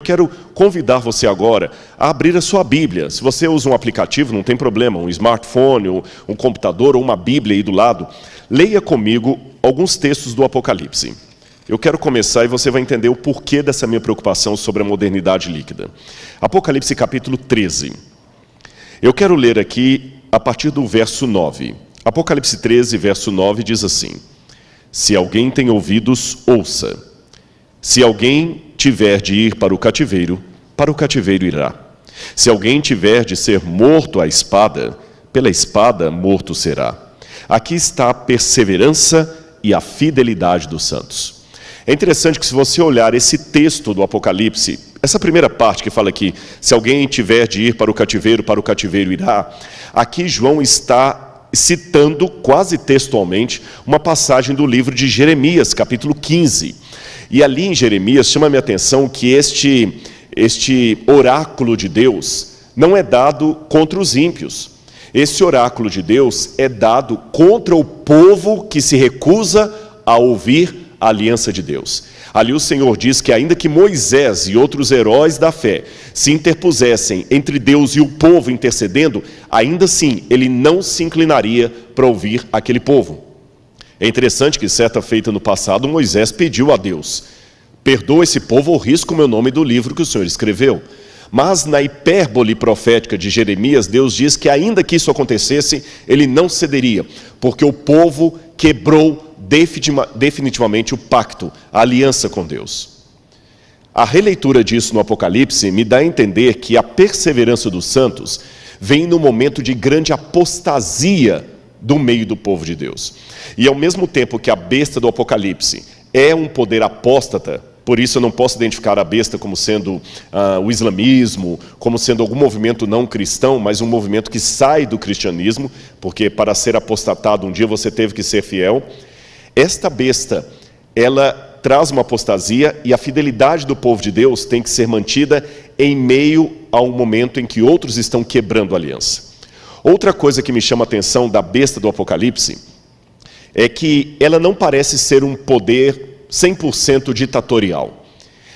quero convidar você agora a abrir a sua Bíblia. Se você usa um aplicativo, não tem problema, um smartphone, um computador ou uma Bíblia aí do lado, leia comigo alguns textos do Apocalipse. Eu quero começar e você vai entender o porquê dessa minha preocupação sobre a modernidade líquida. Apocalipse capítulo 13. Eu quero ler aqui a partir do verso 9. Apocalipse 13, verso 9 diz assim: Se alguém tem ouvidos, ouça. Se alguém tiver de ir para o cativeiro irá. Se alguém tiver de ser morto à espada, pela espada morto será. Aqui está a perseverança e a fidelidade dos santos. É interessante que, se você olhar esse texto do Apocalipse, essa primeira parte que fala aqui, se alguém tiver de ir para o cativeiro irá, aqui João está citando quase textualmente uma passagem do livro de Jeremias, capítulo 15. E ali em Jeremias chama a minha atenção que este oráculo de Deus não é dado contra os ímpios. Esse oráculo de Deus é dado contra o povo que se recusa a ouvir a aliança de Deus. Ali o Senhor diz que ainda que Moisés e outros heróis da fé se interpusessem entre Deus e o povo intercedendo, ainda assim ele não se inclinaria para ouvir aquele povo. É interessante que certa feita no passado Moisés pediu a Deus: perdoa esse povo ou risco o meu nome do livro que o Senhor escreveu. Mas na hipérbole profética de Jeremias, Deus diz que ainda que isso acontecesse, ele não cederia, porque o povo quebrou definitivamente o pacto, a aliança com Deus. A releitura disso no Apocalipse me dá a entender que a perseverança dos santos vem no momento de grande apostasia do meio do povo de Deus. E ao mesmo tempo que a besta do Apocalipse é um poder apóstata, por isso eu não posso identificar a besta como sendo o islamismo, como sendo algum movimento não cristão, mas um movimento que sai do cristianismo, porque para ser apostatado um dia você teve que ser fiel. Esta besta, ela traz uma apostasia e a fidelidade do povo de Deus tem que ser mantida em meio ao momento em que outros estão quebrando a aliança. Outra coisa que me chama a atenção da besta do Apocalipse é que ela não parece ser um poder 100% ditatorial.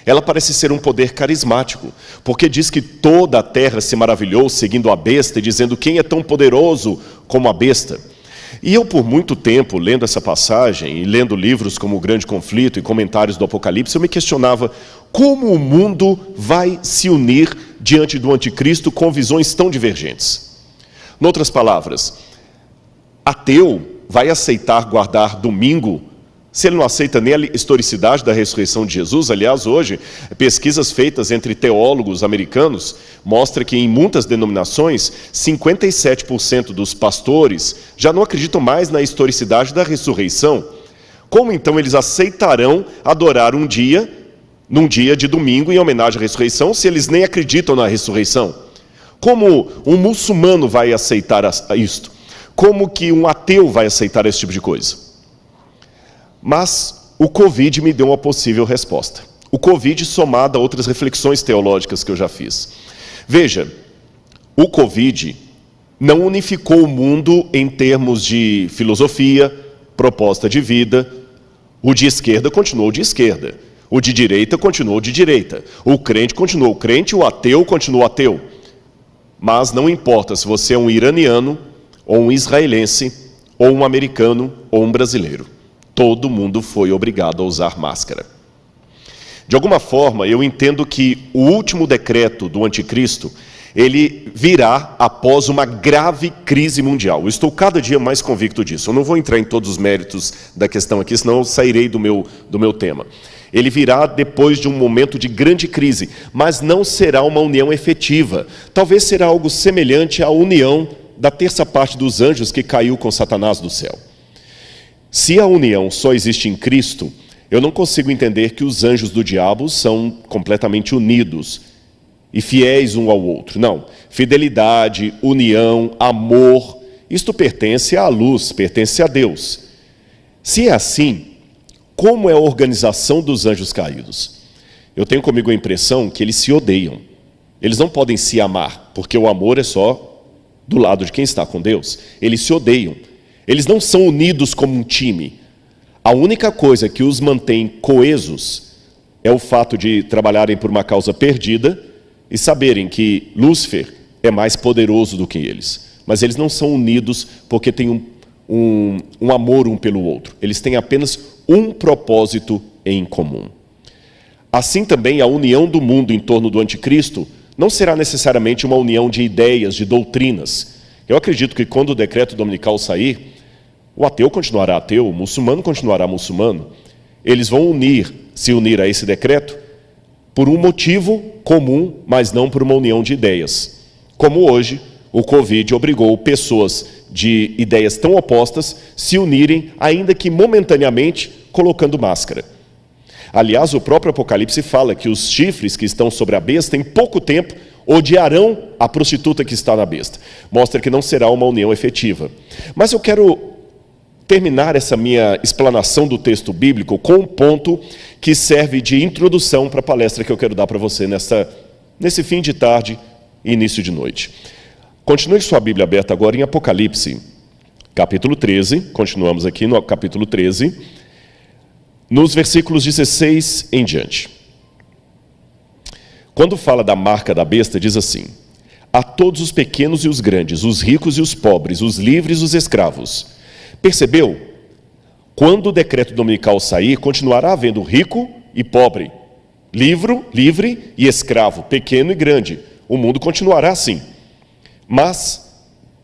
Ela parece ser um poder carismático, porque diz que toda a terra se maravilhou seguindo a besta e dizendo: quem é tão poderoso como a besta? E eu, por muito tempo, lendo essa passagem e lendo livros como O Grande Conflito e comentários do Apocalipse, eu me questionava como o mundo vai se unir diante do anticristo com visões tão divergentes. Em outras palavras, ateu vai aceitar guardar domingo se ele não aceita nem a historicidade da ressurreição de Jesus? Aliás, hoje, pesquisas feitas entre teólogos americanos mostram que em muitas denominações, 57% dos pastores já não acreditam mais na historicidade da ressurreição. Como então eles aceitarão adorar num dia de domingo em homenagem à ressurreição, se eles nem acreditam na ressurreição? Como um muçulmano vai aceitar isto? Como que um ateu vai aceitar esse tipo de coisa? Mas o Covid me deu uma possível resposta. O Covid somado a outras reflexões teológicas que eu já fiz. Veja, o Covid não unificou o mundo em termos de filosofia, proposta de vida. O de esquerda continuou de esquerda. O de direita continuou de direita. O crente continuou crente, o ateu continuou ateu. Mas não importa se você é um iraniano, ou um israelense, ou um americano, ou um brasileiro. Todo mundo foi obrigado a usar máscara. De alguma forma, eu entendo que o último decreto do anticristo, ele virá após uma grave crise mundial. Eu estou cada dia mais convicto disso. Eu não vou entrar em todos os méritos da questão aqui, senão eu sairei do meu tema. Ele virá depois de um momento de grande crise, mas não será uma união efetiva. Talvez será algo semelhante à união da terça parte dos anjos que caiu com Satanás do céu. Se a união só existe em Cristo, eu não consigo entender que os anjos do diabo são completamente unidos e fiéis um ao outro. Não. Fidelidade, união, amor, isto pertence à luz, pertence a Deus. Se é assim, como é a organização dos anjos caídos? Eu tenho comigo a impressão que eles se odeiam. Eles não podem se amar, porque o amor é só do lado de quem está com Deus. Eles se odeiam. Eles não são unidos como um time. A única coisa que os mantém coesos é o fato de trabalharem por uma causa perdida e saberem que Lúcifer é mais poderoso do que eles. Mas eles não são unidos porque têm um amor um pelo outro. Eles têm apenas um propósito em comum. Assim também a união do mundo em torno do anticristo não será necessariamente uma união de ideias, de doutrinas. Eu acredito que quando o decreto dominical sair, o ateu continuará ateu, o muçulmano continuará muçulmano. Eles vão se unir a esse decreto por um motivo comum, mas não por uma união de ideias. Como hoje, o Covid obrigou pessoas de ideias tão opostas se unirem, ainda que momentaneamente, colocando máscara. Aliás, o próprio Apocalipse fala que os chifres que estão sobre a besta, em pouco tempo, odiarão a prostituta que está na besta. Mostra que não será uma união efetiva. Mas eu quero terminar essa minha explanação do texto bíblico com um ponto que serve de introdução para a palestra que eu quero dar para você nesse fim de tarde e início de noite. Continue sua Bíblia aberta agora em Apocalipse, capítulo 13, continuamos aqui no capítulo 13, nos versículos 16 em diante. Quando fala da marca da besta, diz assim: a todos os pequenos e os grandes, os ricos e os pobres, os livres e os escravos. Percebeu? Quando o decreto dominical sair, continuará havendo rico e pobre, livre e escravo, pequeno e grande. O mundo continuará assim. Mas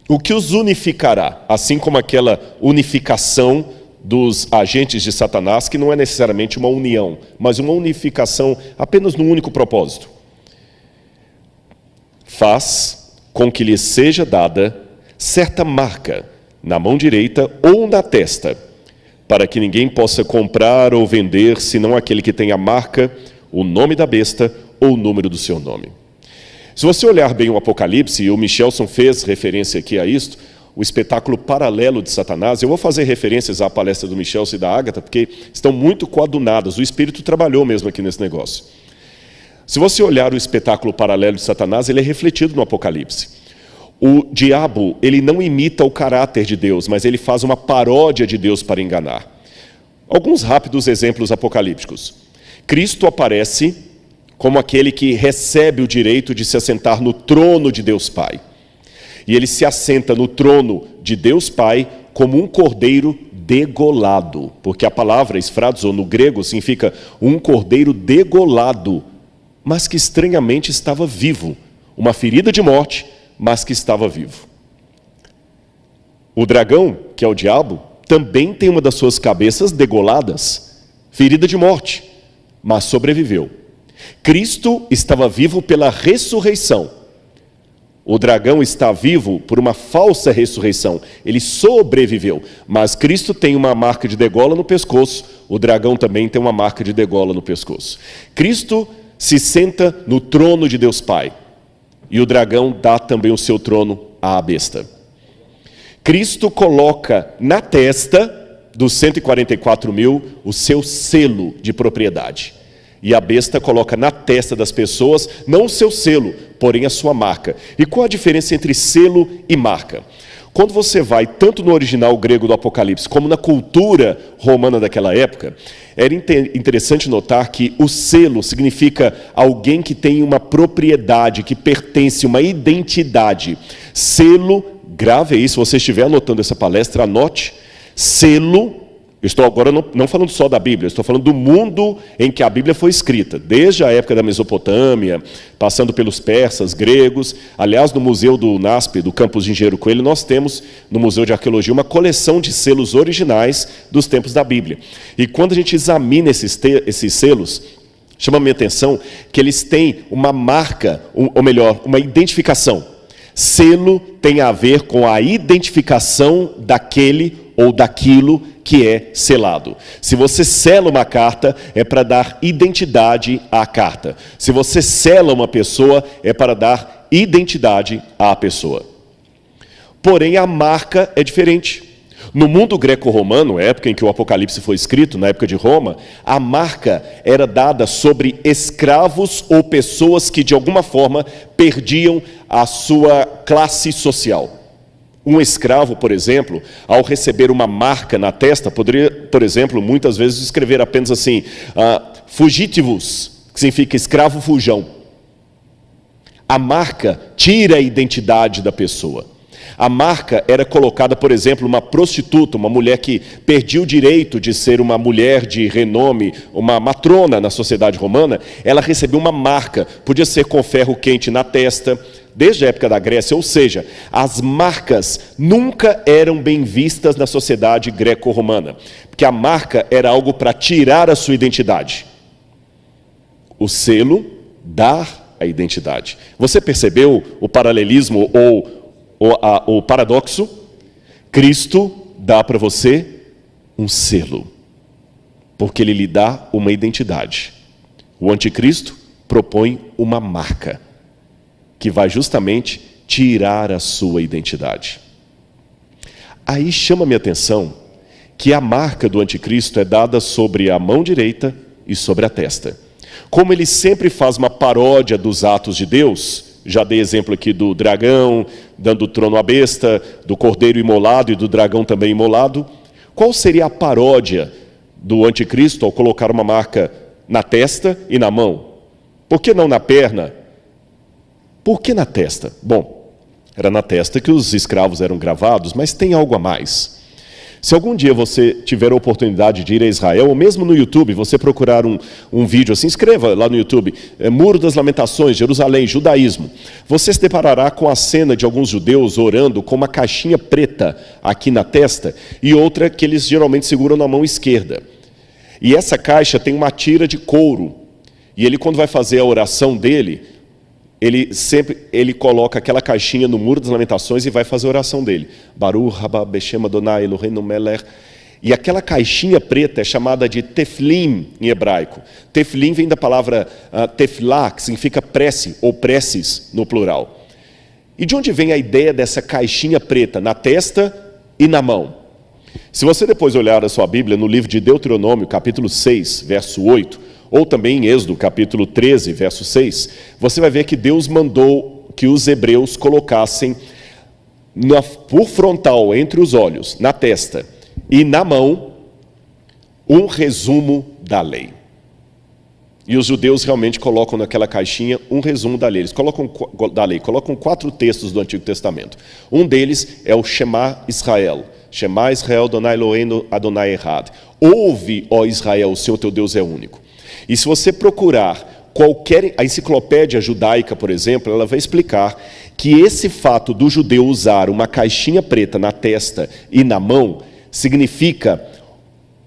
o que os unificará, assim como aquela unificação dos agentes de Satanás, que não é necessariamente uma união, mas uma unificação apenas num único propósito, faz com que lhe seja dada certa marca na mão direita ou na testa, para que ninguém possa comprar ou vender, senão aquele que tem a marca, o nome da besta ou o número do seu nome. Se você olhar bem o Apocalipse, e o Michelson fez referência aqui a isto, o espetáculo paralelo de Satanás, eu vou fazer referências à palestra do Michelson e da Ágata, porque estão muito coadunadas, o Espírito trabalhou mesmo aqui nesse negócio. Se você olhar o espetáculo paralelo de Satanás, ele é refletido no Apocalipse. O diabo, ele não imita o caráter de Deus, mas ele faz uma paródia de Deus para enganar. Alguns rápidos exemplos apocalípticos. Cristo aparece como aquele que recebe o direito de se assentar no trono de Deus Pai. E ele se assenta no trono de Deus Pai como um cordeiro degolado, porque a palavra esfrazo no grego significa um cordeiro degolado, mas que estranhamente estava vivo, uma ferida de morte, mas que estava vivo. O dragão, que é o diabo, também tem uma das suas cabeças degoladas, ferida de morte, mas sobreviveu. Cristo estava vivo pela ressurreição. O dragão está vivo por uma falsa ressurreição. Ele sobreviveu, mas Cristo tem uma marca de degola no pescoço, o dragão também tem uma marca de degola no pescoço. Cristo se senta no trono de Deus Pai, e o dragão dá também o seu trono à besta. Cristo coloca na testa dos 144 mil o seu selo de propriedade. E a besta coloca na testa das pessoas, não o seu selo, porém a sua marca. E qual a diferença entre selo e marca? Quando você vai tanto no original grego do Apocalipse, como na cultura romana daquela época, era interessante notar que o selo significa alguém que tem uma propriedade, que pertence, uma identidade. Selo, grave aí, se você estiver anotando essa palestra, anote, selo. Eu estou agora não falando só da Bíblia, eu estou falando do mundo em que a Bíblia foi escrita, desde a época da Mesopotâmia, passando pelos persas, gregos. Aliás, no Museu do NASP, do campus de Engenheiro Coelho, nós temos, no Museu de Arqueologia, uma coleção de selos originais dos tempos da Bíblia. E quando a gente examina esses selos, chama a minha atenção que eles têm uma marca, ou melhor, uma identificação. Selo tem a ver com a identificação daquele ou daquilo que é selado. Se você sela uma carta, é para dar identidade à carta. Se você sela uma pessoa, é para dar identidade à pessoa. Porém, a marca é diferente. No mundo greco-romano, época em que o Apocalipse foi escrito, na época de Roma, a marca era dada sobre escravos ou pessoas que, de alguma forma, perdiam a sua classe social. Um escravo, por exemplo, ao receber uma marca na testa, poderia, por exemplo, muitas vezes escrever apenas assim, fugitivus, que significa escravo fujão. A marca tira a identidade da pessoa. A marca era colocada, por exemplo, uma prostituta, uma mulher que perdia o direito de ser uma mulher de renome, uma matrona na sociedade romana, ela recebia uma marca, podia ser com ferro quente na testa, desde a época da Grécia, ou seja, as marcas nunca eram bem vistas na sociedade greco-romana, porque a marca era algo para tirar a sua identidade. O selo dá a identidade. Você percebeu o paralelismo ou o paradoxo? Cristo dá para você um selo, porque ele lhe dá uma identidade. O anticristo propõe uma marca, que vai justamente tirar a sua identidade. Aí chama minha atenção que a marca do anticristo é dada sobre a mão direita e sobre a testa. Como ele sempre faz uma paródia dos atos de Deus, já dei exemplo aqui do dragão, dando o trono à besta, do cordeiro imolado e do dragão também imolado. Qual seria a paródia do anticristo ao colocar uma marca na testa e na mão? Por que não na perna? Por que na testa? Bom, era na testa que os escravos eram gravados, mas tem algo a mais. Se algum dia você tiver a oportunidade de ir a Israel, ou mesmo no YouTube, você procurar um vídeo assim, escreva lá no YouTube, Muro das Lamentações, Jerusalém, Judaísmo. Você se deparará com a cena de alguns judeus orando com uma caixinha preta aqui na testa e outra que eles geralmente seguram na mão esquerda. E essa caixa tem uma tira de couro. E ele, quando vai fazer a oração dele, ele coloca aquela caixinha no Muro das Lamentações e vai fazer a oração dele. Baruch haba beshem Adonai Eloheinu melech. E aquela caixinha preta é chamada de teflim em hebraico. Teflim vem da palavra tefilá, que significa prece ou preces no plural. E de onde vem a ideia dessa caixinha preta na testa e na mão? Se você depois olhar a sua Bíblia no livro de Deuteronômio, capítulo 6, verso 8, ou também em Êxodo, capítulo 13, verso 6, você vai ver que Deus mandou que os hebreus colocassem por frontal, entre os olhos, na testa e na mão, um resumo da lei. E os judeus realmente colocam naquela caixinha um resumo da lei. Eles colocam 4 textos do Antigo Testamento. Um deles é o Shema Israel. Shema Israel, Adonai Eloheinu, Adonai Echad. Ouve, ó Israel, o Senhor teu Deus é único. E se você procurar a enciclopédia judaica, por exemplo, ela vai explicar que esse fato do judeu usar uma caixinha preta na testa e na mão significa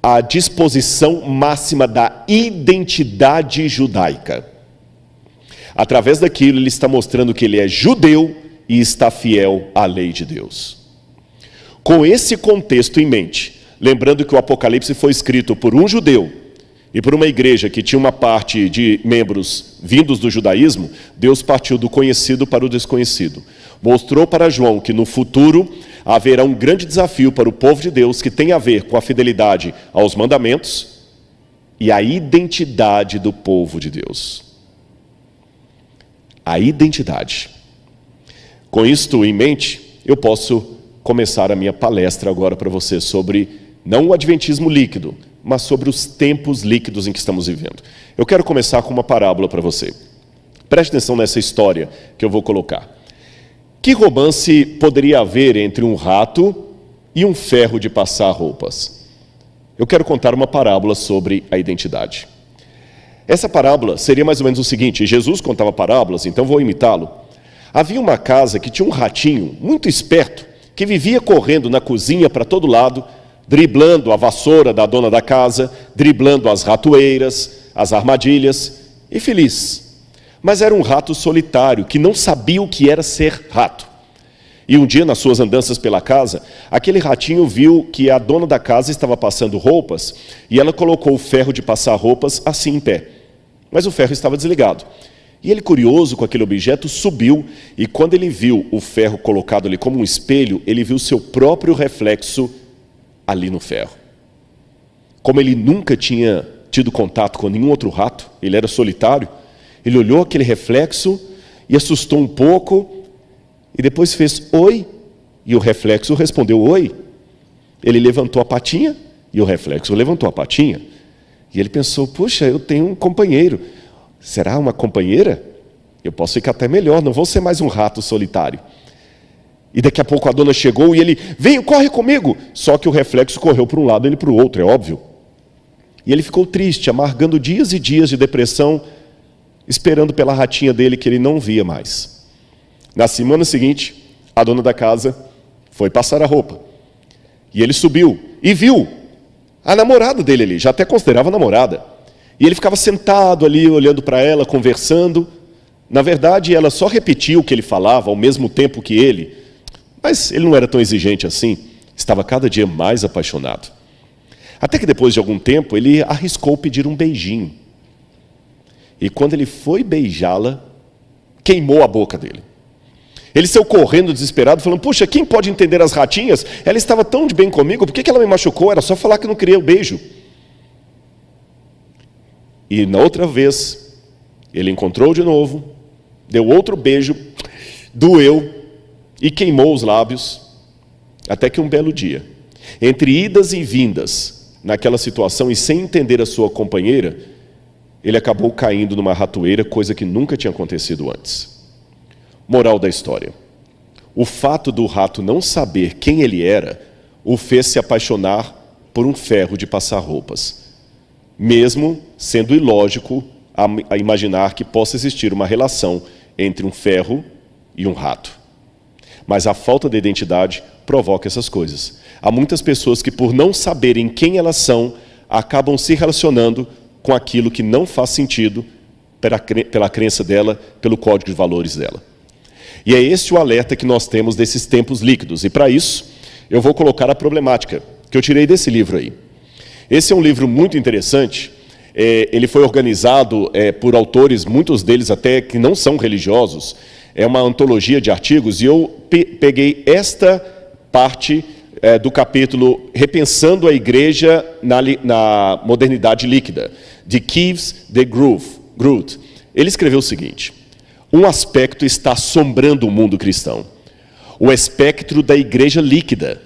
a disposição máxima da identidade judaica. Através daquilo, ele está mostrando que ele é judeu e está fiel à lei de Deus. Com esse contexto em mente, lembrando que o Apocalipse foi escrito por um judeu e por uma igreja que tinha uma parte de membros vindos do judaísmo, Deus partiu do conhecido para o desconhecido. Mostrou para João que no futuro haverá um grande desafio para o povo de Deus que tem a ver com a fidelidade aos mandamentos e a identidade do povo de Deus. A identidade. Com isto em mente, eu posso começar a minha palestra agora para você sobre, não o adventismo líquido, mas sobre os tempos líquidos em que estamos vivendo. Eu quero começar com uma parábola para você. Preste atenção nessa história que eu vou colocar. Que romance poderia haver entre um rato e um ferro de passar roupas? Eu quero contar uma parábola sobre a identidade. Essa parábola seria mais ou menos o seguinte: Jesus contava parábolas, então vou imitá-lo. Havia uma casa que tinha um ratinho muito esperto, que vivia correndo na cozinha para todo lado, driblando a vassoura da dona da casa, driblando as ratoeiras, as armadilhas, e feliz. Mas era um rato solitário, que não sabia o que era ser rato. E um dia, nas suas andanças pela casa, aquele ratinho viu que a dona da casa estava passando roupas, e ela colocou o ferro de passar roupas assim em pé. Mas o ferro estava desligado. E ele, curioso com aquele objeto, subiu, e quando ele viu o ferro colocado ali como um espelho, ele viu seu próprio reflexo ali no ferro. Como ele nunca tinha tido contato com nenhum outro rato, ele era solitário, ele olhou aquele reflexo e assustou um pouco, e depois fez oi, E o reflexo respondeu, oi. Ele levantou a patinha e o reflexo levantou a patinha. E ele pensou, puxa, eu tenho um companheiro. Será uma companheira? Eu posso ficar até melhor, não vou ser mais um rato solitário. E daqui a pouco a dona chegou e ele, vem, corre comigo. Só que o reflexo correu para um lado e ele para o outro, é óbvio. E ele ficou triste, amargando dias e dias de depressão, esperando pela ratinha dele que ele não via mais. Na semana seguinte, a dona da casa foi passar a roupa. E ele subiu e viu a namorada dele ali, já até considerava namorada. E ele ficava sentado ali, olhando para ela, conversando. Na verdade, ela só repetia o que ele falava ao mesmo tempo que ele. Mas ele não era tão exigente assim, estava cada dia mais apaixonado. Até que depois de algum tempo, ele arriscou pedir um beijinho. E quando ele foi beijá-la, queimou a boca dele. Ele saiu correndo, desesperado, falando, puxa, quem pode entender as ratinhas? Ela estava tão de bem comigo, por que ela me machucou? Era só falar que não queria o beijo. E na outra vez, ele encontrou de novo, deu outro beijo, doeu e queimou os lábios, até que um belo dia, entre idas e vindas, naquela situação e sem entender a sua companheira, ele acabou caindo numa ratoeira, coisa que nunca tinha acontecido antes. Moral da história. O fato do rato não saber quem ele era, o fez se apaixonar por um ferro de passar roupas. Mesmo sendo ilógico a imaginar que possa existir uma relação entre um ferro e um rato. Mas a falta de identidade provoca essas coisas. Há muitas pessoas que, por não saberem quem elas são, acabam se relacionando com aquilo que não faz sentido pela crença dela, pelo código de valores dela. E é esse o alerta que nós temos desses tempos líquidos. E para isso, eu vou colocar a problemática, que eu tirei desse livro aí. Esse é um livro muito interessante. Ele foi organizado por autores, muitos deles até que não são religiosos. É uma antologia de artigos. E eu peguei esta parte do capítulo Repensando a Igreja na Modernidade Líquida, de Keyes de Groot. Ele escreveu o seguinte: um aspecto está assombrando o mundo cristão. O espectro da igreja líquida.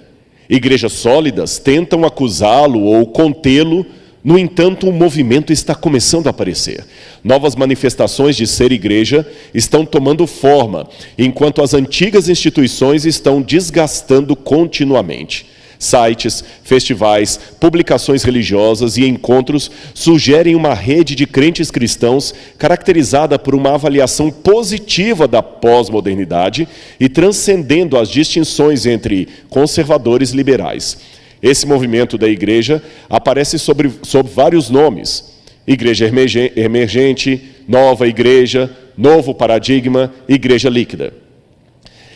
Igrejas sólidas tentam acusá-lo ou contê-lo, no entanto, um movimento está começando a aparecer. Novas manifestações de ser igreja estão tomando forma, enquanto as antigas instituições estão desgastando continuamente. Sites, festivais, publicações religiosas e encontros sugerem uma rede de crentes cristãos caracterizada por uma avaliação positiva da pós-modernidade e transcendendo as distinções entre conservadores e liberais. Esse movimento da igreja aparece sob vários nomes: igreja emergente, nova igreja, novo paradigma, igreja líquida.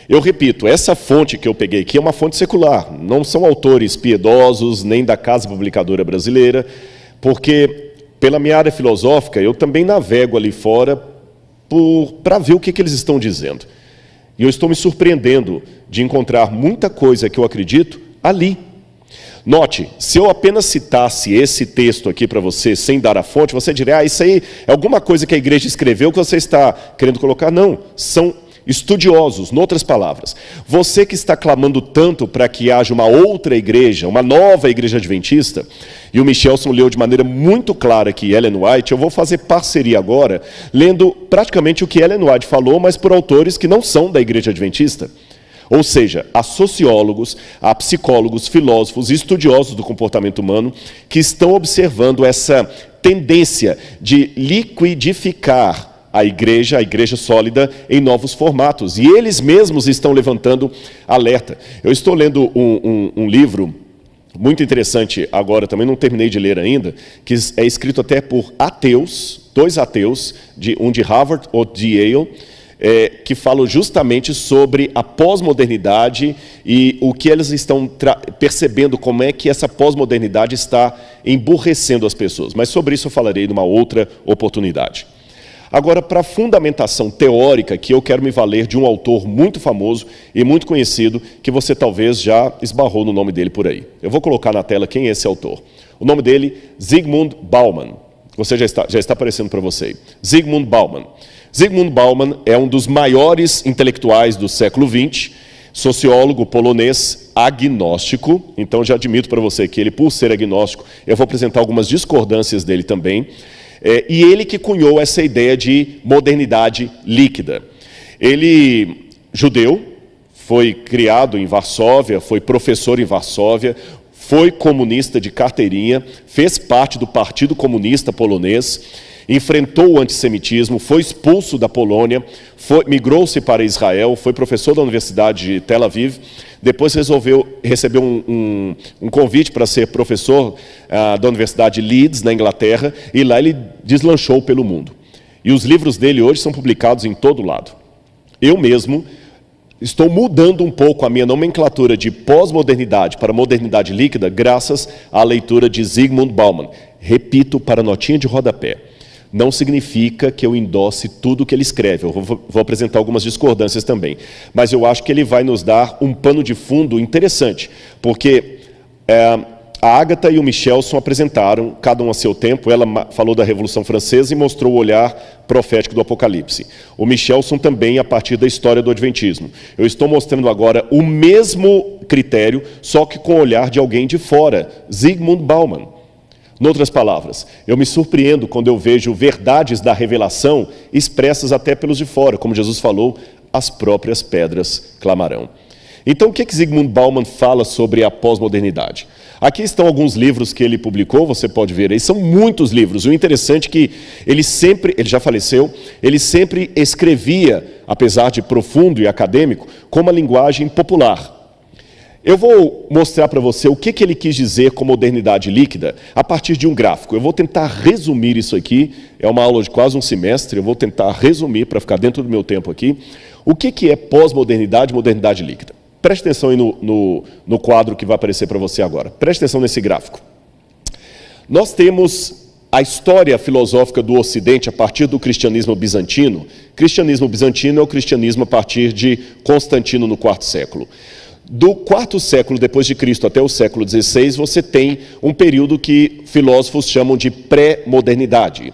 Eu repito, essa fonte que eu peguei aqui é uma fonte secular, não são autores piedosos, nem da Casa Publicadora Brasileira, porque, pela minha área filosófica, eu também navego ali fora para ver o que eles estão dizendo. E eu estou me surpreendendo de encontrar muita coisa que eu acredito ali. Note, se eu apenas citasse esse texto aqui para você, sem dar a fonte, você diria, isso aí é alguma coisa que a igreja escreveu que você está querendo colocar. Não, são estudiosos, em outras palavras. Você que está clamando tanto para que haja uma outra igreja, uma nova igreja adventista, e o Michelson leu de maneira muito clara aqui Ellen White, eu vou fazer parceria agora, lendo praticamente o que Ellen White falou, mas por autores que não são da igreja adventista. Ou seja, há sociólogos, há psicólogos, filósofos, estudiosos do comportamento humano que estão observando essa tendência de liquidificar a igreja sólida, em novos formatos. E eles mesmos estão levantando alerta. Eu estou lendo um livro muito interessante agora, também não terminei de ler ainda, que é escrito até por ateus, dois ateus, um de Harvard, outro de Yale, que falam justamente sobre a pós-modernidade e o que eles estão percebendo, como é que essa pós-modernidade está emburrecendo as pessoas. Mas sobre isso eu falarei numa outra oportunidade. Agora, para a fundamentação teórica, que eu quero me valer de um autor muito famoso e muito conhecido, que você talvez já esbarrou no nome dele por aí. Eu vou colocar na tela quem é esse autor. O nome dele, Zygmunt Bauman. Você já está aparecendo para você. Zygmunt Bauman. Zygmunt Bauman é um dos maiores intelectuais do século XX, sociólogo polonês agnóstico. Então já admito para você que ele, por ser agnóstico, eu vou apresentar algumas discordâncias dele também. E ele que cunhou essa ideia de modernidade líquida. Ele, judeu, foi criado em Varsóvia, foi professor em Varsóvia, foi comunista de carteirinha, fez parte do Partido Comunista Polonês, enfrentou o antissemitismo, foi expulso da Polônia, migrou-se para Israel, foi professor da Universidade de Tel Aviv, depois recebeu um convite para ser professor da Universidade de Leeds, na Inglaterra, e lá ele deslanchou pelo mundo. E os livros dele hoje são publicados em todo lado. Eu mesmo estou mudando um pouco a minha nomenclatura de pós-modernidade para modernidade líquida graças à leitura de Zygmunt Bauman. Repito, para notinha de rodapé. Não significa que eu endosse tudo o que ele escreve. Eu vou apresentar algumas discordâncias também. Mas eu acho que ele vai nos dar um pano de fundo interessante, porque a Agatha e o Michelson apresentaram, cada um a seu tempo. Ela falou da Revolução Francesa e mostrou o olhar profético do Apocalipse. O Michelson também a partir da história do Adventismo. Eu estou mostrando agora o mesmo critério, só que com o olhar de alguém de fora, Zygmunt Bauman. Noutras palavras, eu me surpreendo quando eu vejo verdades da revelação expressas até pelos de fora, como Jesus falou, as próprias pedras clamarão. Então, o que Zygmunt Bauman fala sobre a pós-modernidade? Aqui estão alguns livros que ele publicou, você pode ver aí, são muitos livros. O interessante é que ele já faleceu, ele sempre escrevia, apesar de profundo e acadêmico, com uma linguagem popular. Eu vou mostrar para você o que ele quis dizer com modernidade líquida a partir de um gráfico. Eu vou tentar resumir isso aqui, é uma aula de quase um semestre, eu vou tentar resumir para ficar dentro do meu tempo aqui. O que é pós-modernidade e modernidade líquida? Preste atenção aí no quadro que vai aparecer para você agora. Preste atenção nesse gráfico. Nós temos a história filosófica do Ocidente a partir do cristianismo bizantino. Cristianismo bizantino é o cristianismo a partir de Constantino no IV século. Do quarto século depois de Cristo até o século XVI, você tem um período que filósofos chamam de pré-modernidade.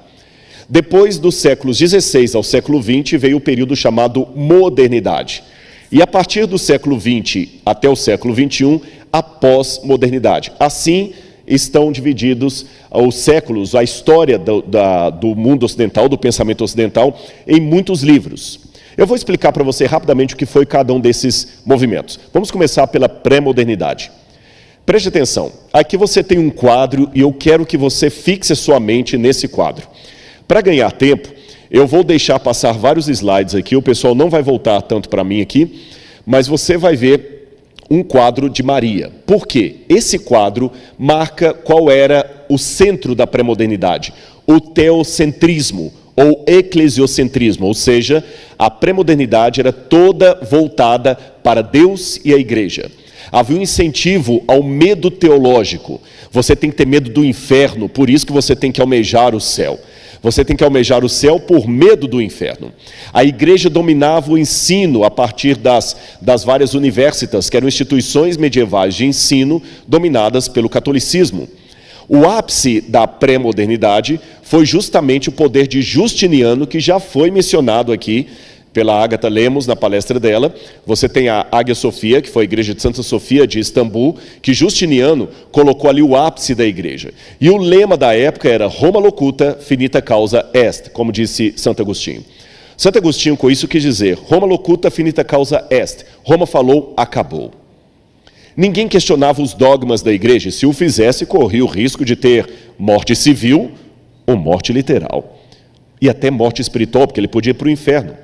Depois dos séculos XVI ao século XX veio o período chamado modernidade. E a partir do século XX até o século XXI, a pós-modernidade. Assim estão divididos os séculos, a história do mundo ocidental, do pensamento ocidental, em muitos livros. Eu vou explicar para você rapidamente o que foi cada um desses movimentos. Vamos começar pela pré-modernidade. Preste atenção, aqui você tem um quadro e eu quero que você fixe a sua mente nesse quadro. Para ganhar tempo, eu vou deixar passar vários slides aqui, o pessoal não vai voltar tanto para mim aqui, mas você vai ver um quadro de Maria. Por quê? Esse quadro marca qual era o centro da pré-modernidade, o teocentrismo, ou eclesiocentrismo, ou seja, a pré-modernidade era toda voltada para Deus e a igreja. Havia um incentivo ao medo teológico. Você tem que ter medo do inferno, por isso que você tem que almejar o céu. Você tem que almejar o céu por medo do inferno. A igreja dominava o ensino a partir das várias universitas, que eram instituições medievais de ensino dominadas pelo catolicismo. O ápice da pré-modernidade foi justamente o poder de Justiniano, que já foi mencionado aqui pela Agatha Lemos na palestra dela. Você tem a Ágia Sofia, que foi a igreja de Santa Sofia de Istambul, que Justiniano colocou ali o ápice da igreja. E o lema da época era Roma locuta, finita causa est, como disse Santo Agostinho. Santo Agostinho com isso quis dizer, Roma locuta, finita causa est. Roma falou, acabou. Ninguém questionava os dogmas da igreja. Se o fizesse, corria o risco de ter morte civil ou morte literal. E até morte espiritual, porque ele podia ir para o inferno.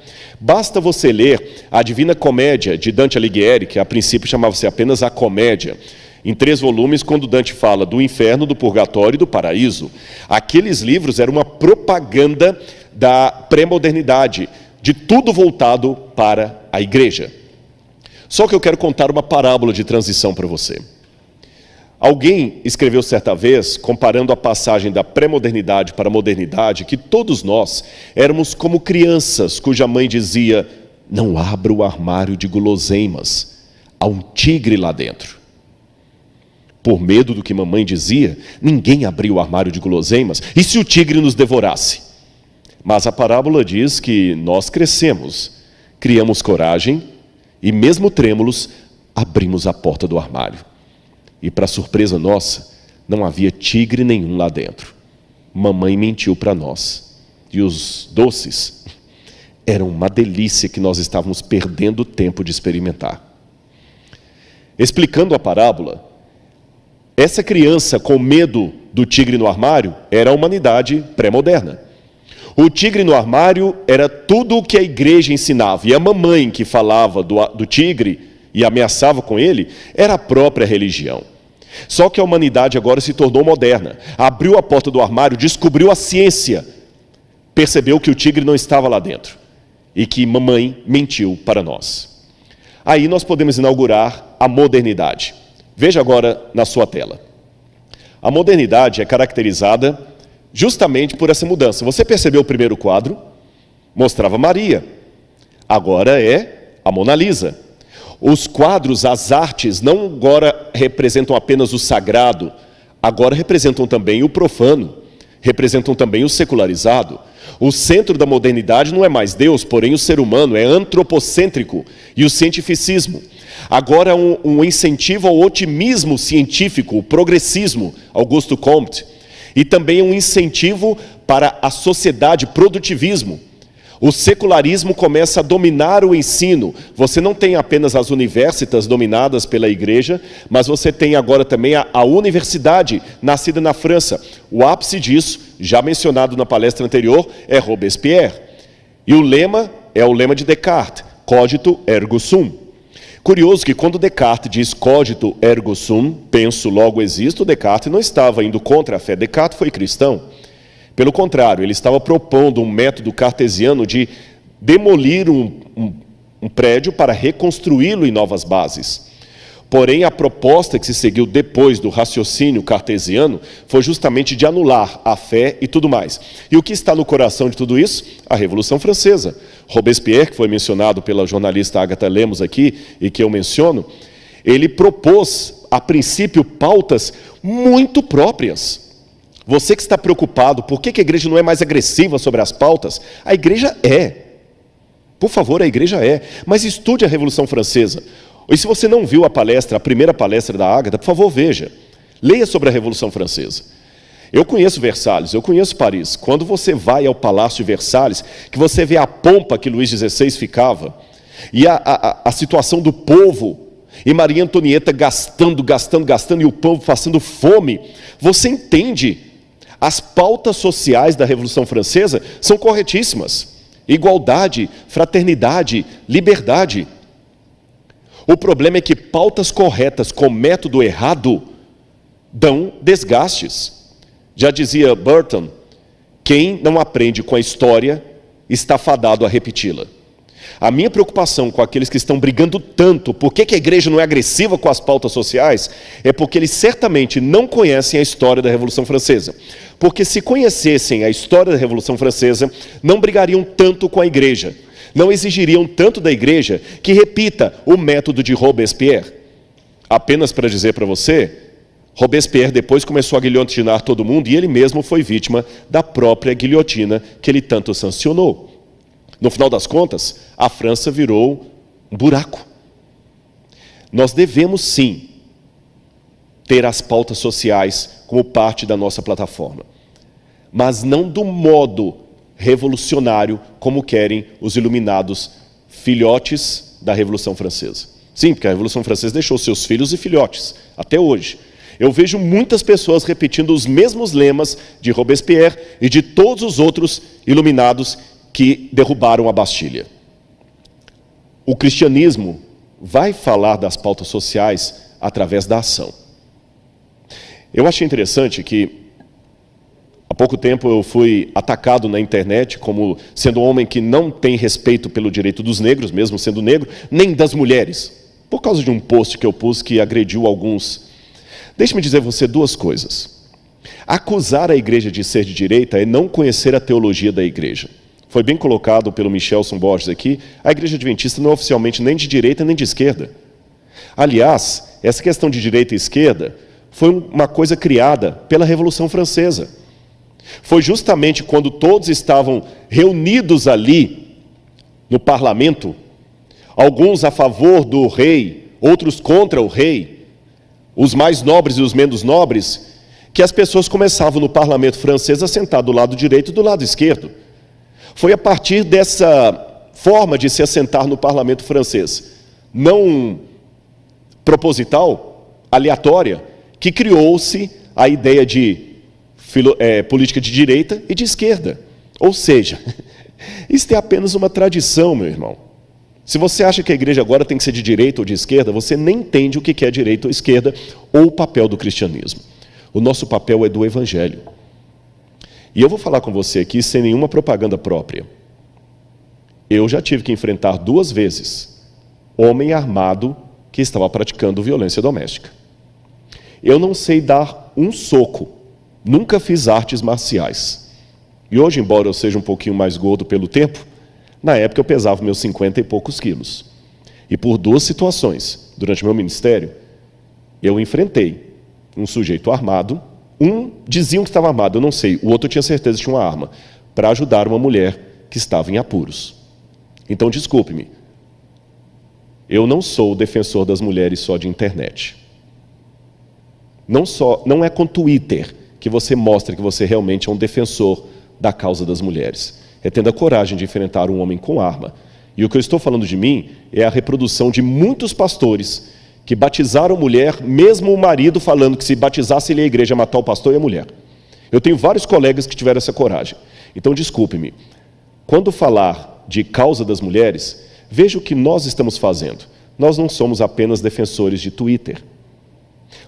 Basta você ler a Divina Comédia de Dante Alighieri, que a princípio chamava-se apenas a Comédia, em 3 volumes, quando Dante fala do inferno, do purgatório e do paraíso. Aqueles livros eram uma propaganda da pré-modernidade, de tudo voltado para a igreja. Só que eu quero contar uma parábola de transição para você. Alguém escreveu certa vez, comparando a passagem da pré-modernidade para a modernidade, que todos nós éramos como crianças cuja mãe dizia, não abra o armário de guloseimas, há um tigre lá dentro. Por medo do que mamãe dizia, ninguém abriu o armário de guloseimas, e se o tigre nos devorasse? Mas a parábola diz que nós crescemos, criamos coragem, e mesmo trêmulos, abrimos a porta do armário. E para surpresa nossa, não havia tigre nenhum lá dentro. Mamãe mentiu para nós. E os doces eram uma delícia que nós estávamos perdendo tempo de experimentar. Explicando a parábola, essa criança com medo do tigre no armário era a humanidade pré-moderna. O tigre no armário era tudo o que a igreja ensinava. E a mamãe que falava do tigre e ameaçava com ele era a própria religião. Só que a humanidade agora se tornou moderna. Abriu a porta do armário, descobriu a ciência. Percebeu que o tigre não estava lá dentro. E que mamãe mentiu para nós. Aí nós podemos inaugurar a modernidade. Veja agora na sua tela. A modernidade é caracterizada justamente por essa mudança. Você percebeu o primeiro quadro? Mostrava Maria. Agora é a Mona Lisa. Os quadros, as artes, não agora representam apenas o sagrado, agora representam também o profano, representam também o secularizado. O centro da modernidade não é mais Deus, porém o ser humano é antropocêntrico e o cientificismo. Agora um incentivo ao otimismo científico, o progressismo, Augusto Comte, e também um incentivo para a sociedade, produtivismo. O secularismo começa a dominar o ensino. Você não tem apenas as universidades dominadas pela igreja, mas você tem agora também a universidade, nascida na França. O ápice disso, já mencionado na palestra anterior, é Robespierre. E o lema é o lema de Descartes, cogito ergo sum. Curioso que quando Descartes diz cogito ergo sum, penso logo existo, Descartes não estava indo contra a fé. Descartes foi cristão. Pelo contrário, ele estava propondo um método cartesiano de demolir um prédio para reconstruí-lo em novas bases. Porém, a proposta que se seguiu depois do raciocínio cartesiano foi justamente de anular a fé e tudo mais. E o que está no coração de tudo isso? A Revolução Francesa. Robespierre, que foi mencionado pela jornalista Agatha Lemos aqui, e que eu menciono, ele propôs, a princípio, pautas muito próprias. Você que está preocupado, por que a igreja não é mais agressiva sobre as pautas? A igreja é. Por favor, a igreja é. Mas estude a Revolução Francesa. E se você não viu a palestra, a primeira palestra da Ágata, por favor, veja. Leia sobre a Revolução Francesa. Eu conheço Versalhes, eu conheço Paris. Quando você vai ao Palácio Versalhes, que você vê a pompa que Luís XVI ficava, e a situação do povo, e Maria Antonieta gastando, e o povo passando fome, você entende. As pautas sociais da Revolução Francesa são corretíssimas. Igualdade, fraternidade, liberdade. O problema é que pautas corretas com método errado dão desgastes. Já dizia Burton, quem não aprende com a história está fadado a repeti-la. A minha preocupação com aqueles que estão brigando tanto, por que a igreja não é agressiva com as pautas sociais, é porque eles certamente não conhecem a história da Revolução Francesa. Porque se conhecessem a história da Revolução Francesa, não brigariam tanto com a igreja, não exigiriam tanto da igreja que repita o método de Robespierre. Apenas para dizer para você, Robespierre depois começou a guilhotinar todo mundo e ele mesmo foi vítima da própria guilhotina que ele tanto sancionou. No final das contas, a França virou um buraco. Nós devemos, sim, ter as pautas sociais como parte da nossa plataforma, mas não do modo revolucionário como querem os iluminados filhotes da Revolução Francesa. Sim, porque a Revolução Francesa deixou seus filhos e filhotes, até hoje. Eu vejo muitas pessoas repetindo os mesmos lemas de Robespierre e de todos os outros iluminados que derrubaram a Bastilha. O cristianismo vai falar das pautas sociais através da ação. Eu achei interessante que, há pouco tempo eu fui atacado na internet como sendo um homem que não tem respeito pelo direito dos negros, mesmo sendo negro, nem das mulheres, por causa de um post que eu pus que agrediu alguns. Deixe-me dizer a você duas coisas. Acusar a igreja de ser de direita é não conhecer a teologia da igreja. Foi bem colocado pelo Michelson Borges aqui, a igreja adventista não é oficialmente nem de direita nem de esquerda. Aliás, essa questão de direita e esquerda foi uma coisa criada pela Revolução Francesa. Foi justamente quando todos estavam reunidos ali no parlamento, alguns a favor do rei, outros contra o rei, os mais nobres e os menos nobres, que as pessoas começavam no parlamento francês a sentar do lado direito e do lado esquerdo. Foi a partir dessa forma de se assentar no parlamento francês, não proposital, aleatória, que criou-se a ideia de política de direita e de esquerda. Ou seja, isso é apenas uma tradição, meu irmão. Se você acha que a igreja agora tem que ser de direita ou de esquerda, você nem entende o que é direita ou esquerda ou o papel do cristianismo. O nosso papel é do evangelho. E eu vou falar com você aqui sem nenhuma propaganda própria. Eu já tive que enfrentar 2 vezes homem armado que estava praticando violência doméstica. Eu não sei dar um soco, nunca fiz artes marciais. E hoje, embora eu seja um pouquinho mais gordo pelo tempo, na época eu pesava meus 50 e poucos quilos. E por 2 situações, durante meu ministério, eu enfrentei um sujeito armado. Um diziam que estava armado, eu não sei, o outro tinha certeza que tinha uma arma, para ajudar uma mulher que estava em apuros. Então, desculpe-me, eu não sou o defensor das mulheres só de internet. Não é com Twitter que você mostra que você realmente é um defensor da causa das mulheres. É tendo a coragem de enfrentar um homem com arma. E o que eu estou falando de mim é a reprodução de muitos pastores que batizaram mulher, mesmo o marido falando que se batizasse ele a igreja ia matar o pastor e a mulher. Eu tenho vários colegas que tiveram essa coragem. Então, desculpe-me, quando falar de causa das mulheres, veja o que nós estamos fazendo. Nós não somos apenas defensores de Twitter.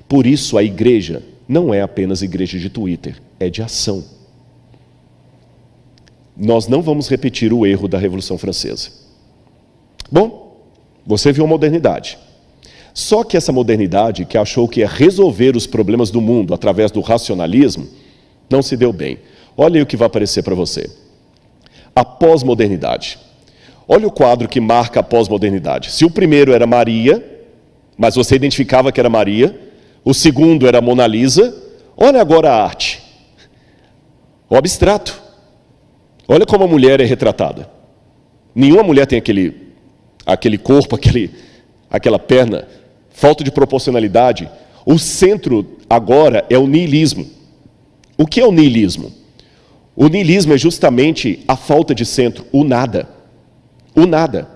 Por isso, a igreja não é apenas igreja de Twitter, é de ação. Nós não vamos repetir o erro da Revolução Francesa. Bom, você viu a modernidade. Só que essa modernidade, que achou que ia resolver os problemas do mundo através do racionalismo, não se deu bem. Olha aí o que vai aparecer para você. A pós-modernidade. Olha o quadro que marca a pós-modernidade. Se o primeiro era Maria, mas você identificava que era Maria, o segundo era Mona Lisa, olha agora a arte. O abstrato. Olha como a mulher é retratada. Nenhuma mulher tem aquele corpo, aquela perna, falta de proporcionalidade. O centro agora é o niilismo. O que é o niilismo? O niilismo é justamente a falta de centro, o nada. O nada.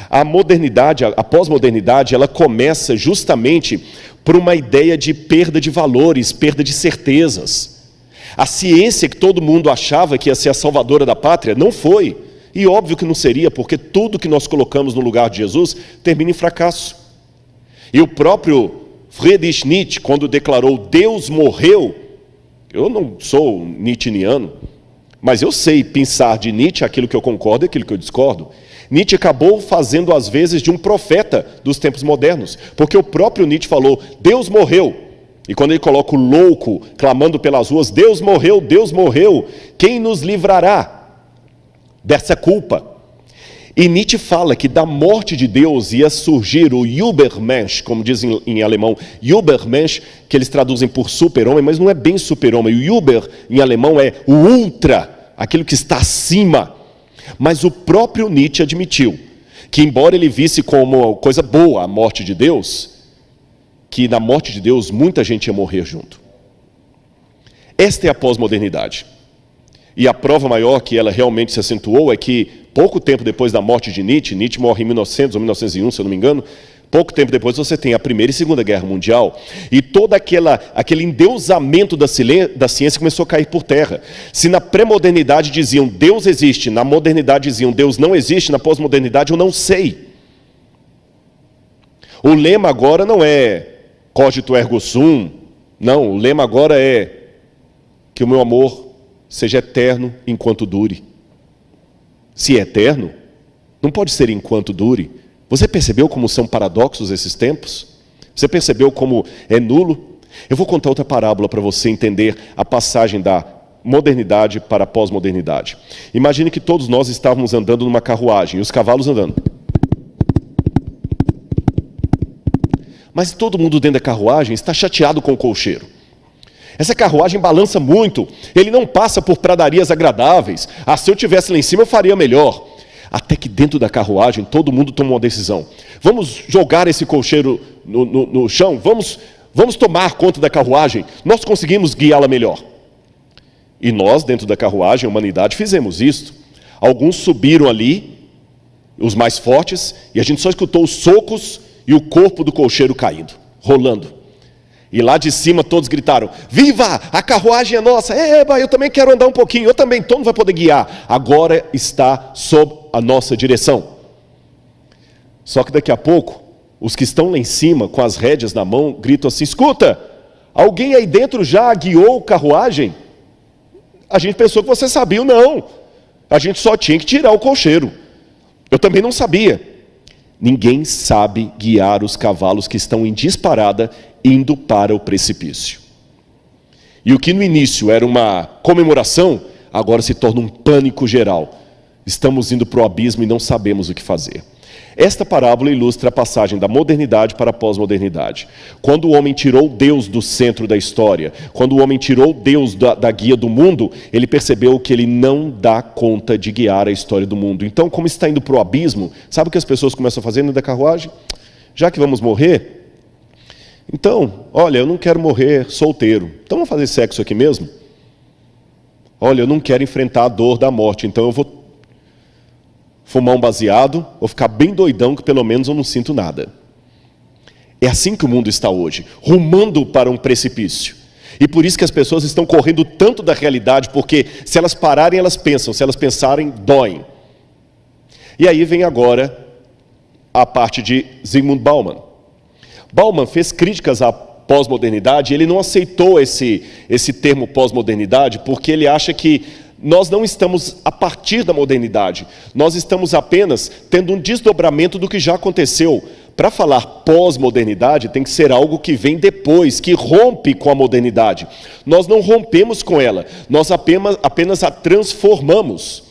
A modernidade, a pós-modernidade, ela começa justamente por uma ideia de perda de valores, perda de certezas. A ciência que todo mundo achava que ia ser a salvadora da pátria, não foi. E óbvio que não seria, porque tudo que nós colocamos no lugar de Jesus termina em fracasso. E o próprio Friedrich Nietzsche, quando declarou Deus morreu, eu não sou nietzscheano, mas eu sei pensar de Nietzsche aquilo que eu concordo e aquilo que eu discordo. Nietzsche acabou fazendo às vezes de um profeta dos tempos modernos, porque o próprio Nietzsche falou, Deus morreu. E quando ele coloca o louco clamando pelas ruas, Deus morreu, quem nos livrará dessa culpa? E Nietzsche fala que da morte de Deus ia surgir o Übermensch, como dizem em alemão, Übermensch, que eles traduzem por super-homem, mas não é bem super-homem. O Über, em alemão, é o ultra, aquilo que está acima. Mas o próprio Nietzsche admitiu que, embora ele visse como coisa boa a morte de Deus, que na morte de Deus muita gente ia morrer junto. Esta é a pós-modernidade. E a prova maior que ela realmente se acentuou é que, pouco tempo depois da morte de Nietzsche, Nietzsche morre em 1900 ou 1901, se eu não me engano, pouco tempo depois você tem a Primeira e Segunda Guerra Mundial, e todo aquele endeusamento da ciência começou a cair por terra. Se na pré-modernidade diziam Deus existe, na modernidade diziam Deus não existe, na pós-modernidade eu não sei. O lema agora não é cogito ergo sum, não, o lema agora é que o meu amor seja eterno enquanto dure. Se é eterno, não pode ser enquanto dure. Você percebeu como são paradoxos esses tempos? Você percebeu como é nulo? Eu vou contar outra parábola para você entender a passagem da modernidade para a pós-modernidade. Imagine que todos nós estávamos andando numa carruagem, e os cavalos andando. Mas todo mundo dentro da carruagem está chateado com o cocheiro. Essa carruagem balança muito, ele não passa por pradarias agradáveis. Se eu estivesse lá em cima eu faria melhor. Até que dentro da carruagem todo mundo toma uma decisão. Vamos jogar esse colcheiro no chão? Vamos tomar conta da carruagem? Nós conseguimos guiá-la melhor. E nós, dentro da carruagem, a humanidade, fizemos isso. Alguns subiram ali, os mais fortes, e a gente só escutou os socos e o corpo do colcheiro caindo, rolando. E lá de cima todos gritaram: viva, a carruagem é nossa, eba, eu também quero andar um pouquinho, eu também, todo mundo vai poder guiar, agora está sob a nossa direção. Só que daqui a pouco, os que estão lá em cima, com as rédeas na mão, gritam assim: escuta, alguém aí dentro já guiou a carruagem? A gente pensou que você sabia, não, a gente só tinha que tirar o colcheiro, eu também não sabia. Ninguém sabe guiar os cavalos que estão em disparada indo para o precipício. E o que no início era uma comemoração, agora se torna um pânico geral. Estamos indo para o abismo e não sabemos o que fazer. Esta parábola ilustra a passagem da modernidade para a pós-modernidade. Quando o homem tirou Deus do centro da história, quando o homem tirou Deus da guia do mundo, ele percebeu que ele não dá conta de guiar a história do mundo. Então, como está indo para o abismo, sabe o que as pessoas começam a fazer dentro da carruagem? Já que vamos morrer, então, olha, eu não quero morrer solteiro, então vamos fazer sexo aqui mesmo? Olha, eu não quero enfrentar a dor da morte, então eu vou fumar um baseado, ou ficar bem doidão, que pelo menos eu não sinto nada. É assim que o mundo está hoje, rumando para um precipício. E por isso que as pessoas estão correndo tanto da realidade, porque se elas pararem, elas pensam, se elas pensarem, doem. E aí vem agora a parte de Zygmunt Bauman. Bauman fez críticas à pós-modernidade, ele não aceitou esse termo pós-modernidade, porque ele acha que nós não estamos a partir da modernidade, nós estamos apenas tendo um desdobramento do que já aconteceu. Para falar pós-modernidade, tem que ser algo que vem depois, que rompe com a modernidade. Nós não rompemos com ela, nós apenas a transformamos.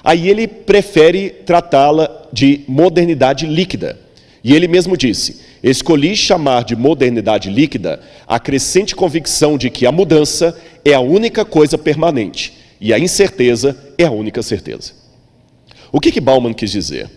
Aí ele prefere tratá-la de modernidade líquida. E ele mesmo disse: escolhi chamar de modernidade líquida a crescente convicção de que a mudança é a única coisa permanente e a incerteza é a única certeza. O que Bauman quis dizer?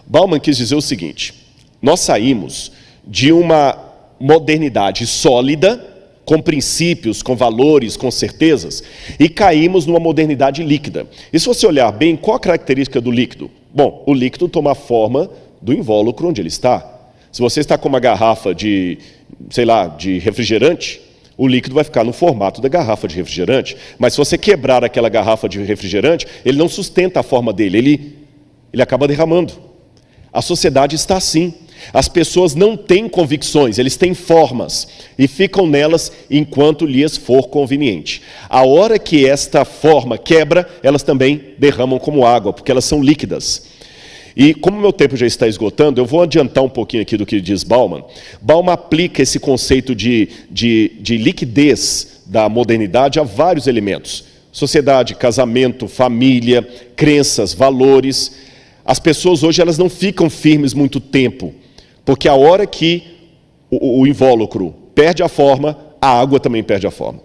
Bauman quis dizer o seguinte: nós saímos de uma modernidade sólida, com princípios, com valores, com certezas, e caímos numa modernidade líquida. E se você olhar bem, qual a característica do líquido? Bom, o líquido toma a forma do invólucro onde ele está. Se você está com uma garrafa de refrigerante, o líquido vai ficar no formato da garrafa de refrigerante. Mas se você quebrar aquela garrafa de refrigerante, ele não sustenta a forma dele, ele acaba derramando. A sociedade está assim. As pessoas não têm convicções, eles têm formas e ficam nelas enquanto lhes for conveniente. A hora que esta forma quebra, elas também derramam como água, porque elas são líquidas. E como meu tempo já está esgotando, eu vou adiantar um pouquinho aqui do que diz Bauman. Bauman aplica esse conceito de liquidez da modernidade a vários elementos: sociedade, casamento, família, crenças, valores. As pessoas hoje elas não ficam firmes muito tempo, porque a hora que o invólucro perde a forma, a água também perde a forma.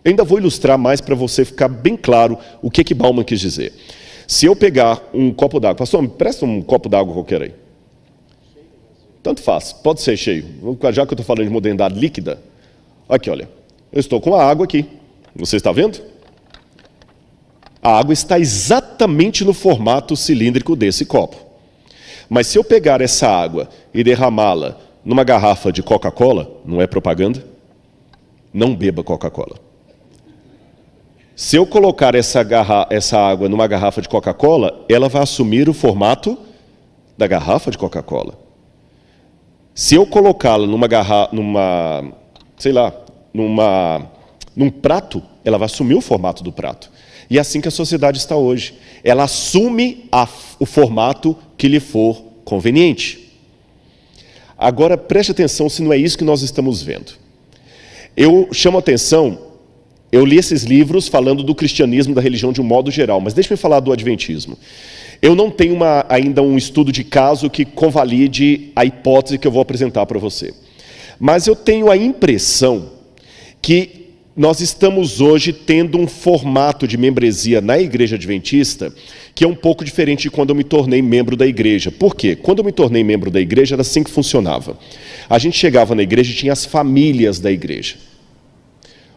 Eu ainda vou ilustrar mais para você ficar bem claro o que Bauman quis dizer. Se eu pegar um copo d'água, pastor, me presta um copo d'água qualquer aí. Tanto faz, pode ser cheio. Já que eu estou falando de modernidade líquida, aqui, olha, eu estou com a água aqui. Você está vendo? A água está exatamente no formato cilíndrico desse copo. Mas se eu pegar essa água e derramá-la numa garrafa de Coca-Cola, não é propaganda? Não beba Coca-Cola. Se eu colocar essa água numa garrafa de Coca-Cola, ela vai assumir o formato da garrafa de Coca-Cola. Se eu colocá-la num prato, ela vai assumir o formato do prato. E é assim que a sociedade está hoje. Ela assume o formato que lhe for conveniente. Agora, preste atenção se não é isso que nós estamos vendo. Eu chamo a atenção, eu li esses livros falando do cristianismo, da religião de um modo geral, mas deixa-me falar do adventismo. Eu não tenho ainda um estudo de caso que convalide a hipótese que eu vou apresentar para você. Mas eu tenho a impressão que nós estamos hoje tendo um formato de membresia na Igreja Adventista que é um pouco diferente de quando eu me tornei membro da igreja. Por quê? Quando eu me tornei membro da igreja, era assim que funcionava. A gente chegava na igreja e tinha as famílias da igreja.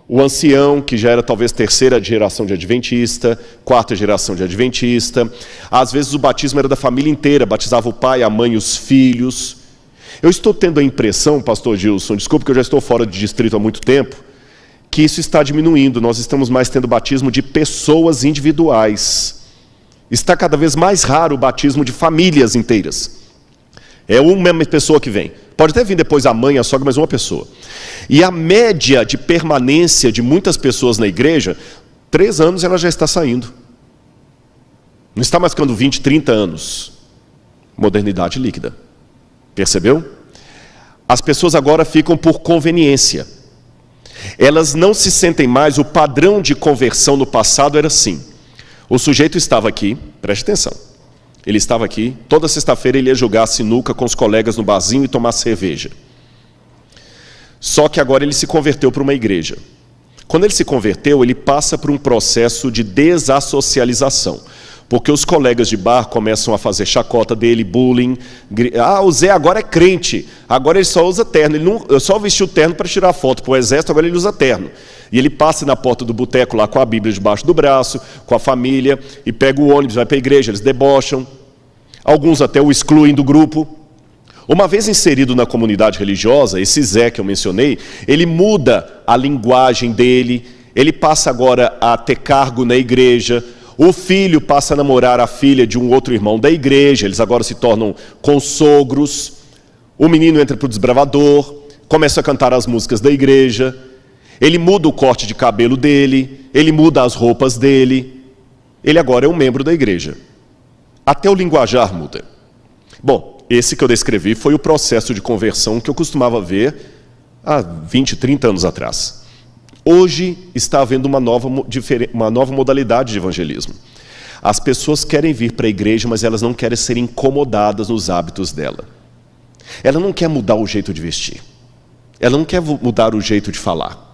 O ancião, que já era talvez terceira geração de adventista, quarta geração de adventista. Às vezes o batismo era da família inteira, batizava o pai, a mãe e os filhos. Eu estou tendo a impressão, pastor Gilson, desculpe que eu já estou fora de distrito há muito tempo, que isso está diminuindo. Nós estamos mais tendo batismo de pessoas individuais. Está cada vez mais raro o batismo de famílias inteiras. É uma pessoa que vem. Pode até vir depois a mãe, a sogra, mas uma pessoa. E a média de permanência de muitas pessoas na igreja, 3 anos ela já está saindo. Não está mais ficando 20, 30 anos. Modernidade líquida. Percebeu? As pessoas agora ficam por conveniência. Elas não se sentem mais, o padrão de conversão no passado era assim. O sujeito estava aqui, preste atenção, ele estava aqui, toda sexta-feira ele ia jogar sinuca com os colegas no barzinho e tomar cerveja. Só que agora ele se converteu para uma igreja. Quando ele se converteu, ele passa por um processo de desassocialização. Porque os colegas de bar começam a fazer chacota dele, bullying. O Zé agora é crente, agora ele só usa terno. Ele não, só vestiu terno para tirar foto para o exército, agora ele usa terno. E ele passa na porta do boteco lá com a Bíblia debaixo do braço, com a família, e pega o ônibus, vai para a igreja, eles debocham. Alguns até o excluem do grupo. Uma vez inserido na comunidade religiosa, esse Zé que eu mencionei, ele muda a linguagem dele, ele passa agora a ter cargo na igreja. O filho passa a namorar a filha de um outro irmão da igreja, eles agora se tornam consogros. O menino entra para o desbravador, começa a cantar as músicas da igreja, ele muda o corte de cabelo dele, ele muda as roupas dele, ele agora é um membro da igreja. Até o linguajar muda. Bom, esse que eu descrevi foi o processo de conversão que eu costumava ver há 20, 30 anos atrás. Hoje está havendo uma nova modalidade de evangelismo. As pessoas querem vir para a igreja, mas elas não querem ser incomodadas nos hábitos dela. Ela não quer mudar o jeito de vestir. Ela não quer mudar o jeito de falar.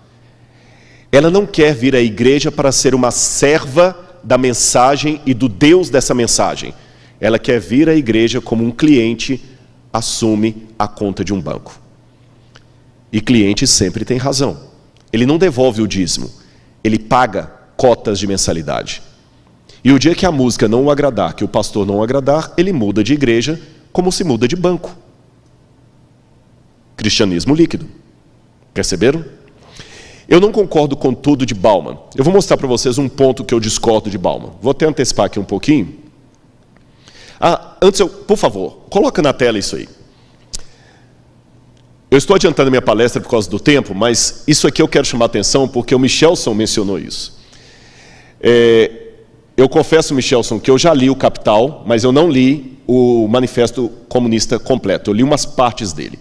Ela não quer vir à igreja para ser uma serva da mensagem e do Deus dessa mensagem. Ela quer vir à igreja como um cliente assume a conta de um banco. E cliente sempre tem razão. Ele não devolve o dízimo, ele paga cotas de mensalidade. E o dia que a música não o agradar, que o pastor não o agradar, ele muda de igreja como se muda de banco. Cristianismo líquido. Perceberam? Eu não concordo com tudo de Bauman. Eu vou mostrar para vocês um ponto que eu discordo de Bauman. Vou até antecipar aqui um pouquinho. Antes por favor, coloca na tela isso aí. Eu estou adiantando a minha palestra por causa do tempo, mas isso aqui eu quero chamar a atenção porque o Michelson mencionou isso. Eu confesso, Michelson, que eu já li o Capital, mas eu não li o Manifesto Comunista completo. Eu li umas partes dele.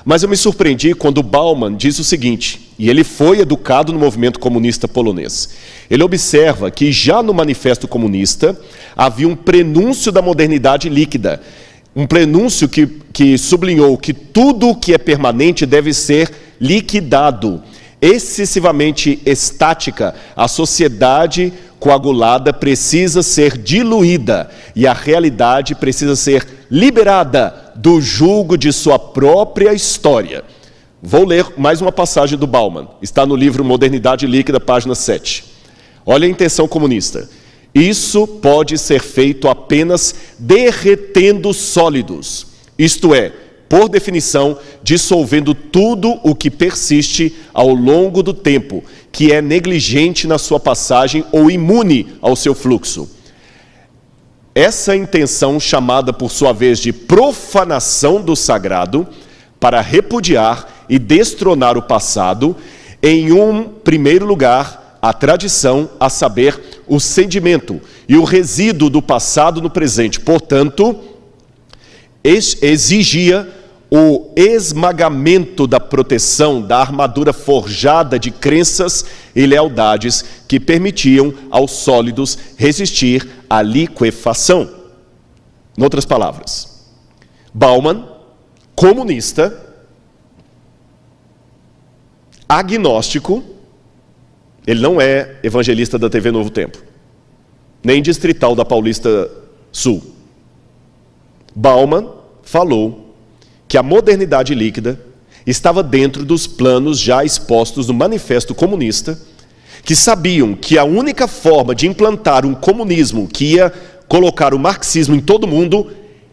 Mas eu me surpreendi quando Bauman diz o seguinte, e ele foi educado no movimento comunista polonês. Ele observa que já no Manifesto Comunista havia um prenúncio da modernidade líquida. Um prenúncio que sublinhou que tudo o que é permanente deve ser liquidado. Excessivamente estática, a sociedade coagulada precisa ser diluída e a realidade precisa ser liberada do jugo de sua própria história. Vou ler mais uma passagem do Bauman. Está no livro Modernidade Líquida, página 7. Olha a intenção comunista. Isso pode ser feito apenas derretendo sólidos, isto é, por definição, dissolvendo tudo o que persiste ao longo do tempo, que é negligente na sua passagem ou imune ao seu fluxo. Essa intenção, chamada por sua vez de profanação do sagrado, para repudiar e destronar o passado, em um primeiro lugar, a tradição, a saber, o sedimento e o resíduo do passado no presente. Portanto, exigia o esmagamento da proteção, da armadura forjada de crenças e lealdades que permitiam aos sólidos resistir à liquefação. Em outras palavras, Bauman, comunista, agnóstico, Ele não é evangelista da TV Novo Tempo, nem distrital da Paulista Sul. Bauman falou que a modernidade líquida estava dentro dos planos já expostos no Manifesto Comunista, que sabiam que a única forma de implantar um comunismo que ia colocar o marxismo em todo mundo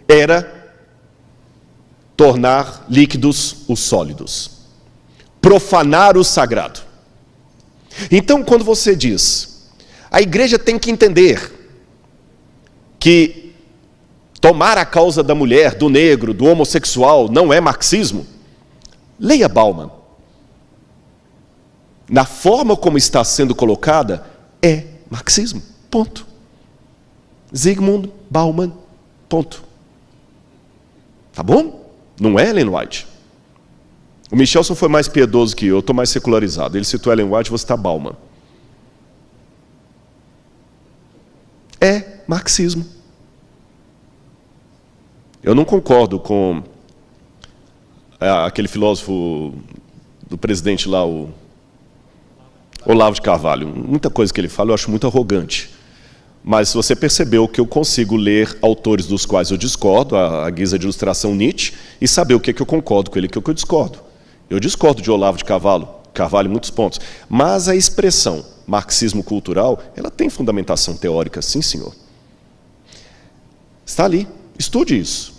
era tornar líquidos os sólidos, profanar o sagrado. Então, quando você diz, a igreja tem que entender que tomar a causa da mulher, do negro, do homossexual não é marxismo, leia Bauman. Na forma como está sendo colocada, é marxismo. Ponto. Zygmunt Bauman. Ponto. Tá bom? Não é Ellen White. O Michelson foi mais piedoso que eu estou mais secularizado. Ele citou Ellen White, você está Bauman. É marxismo. Eu não concordo com aquele filósofo do presidente lá, o Olavo de Carvalho. Muita coisa que ele fala eu acho muito arrogante. Mas se você percebeu que eu consigo ler autores dos quais eu discordo, a guisa de ilustração Nietzsche, e saber o que é que eu concordo com ele e o que eu discordo. Eu discordo de Olavo de Carvalho em muitos pontos. Mas a expressão marxismo cultural, ela tem fundamentação teórica, sim senhor. Está ali, estude isso.